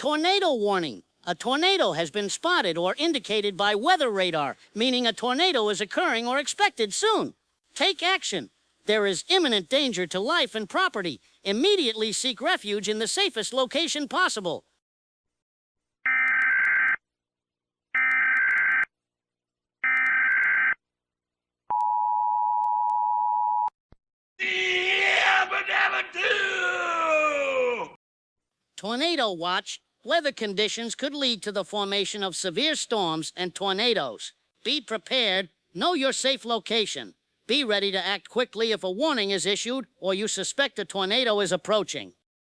tornado warning. A tornado has been spotted or indicated by weather radar, meaning a tornado is occurring or expected soon. Take action. There is imminent danger to life and property. Immediately seek refuge in the safest location possible. Tornado watch. Weather conditions could lead to the formation of severe storms and tornadoes. Be prepared. Know your safe location. Be ready to act quickly if a warning is issued or you suspect a tornado is approaching.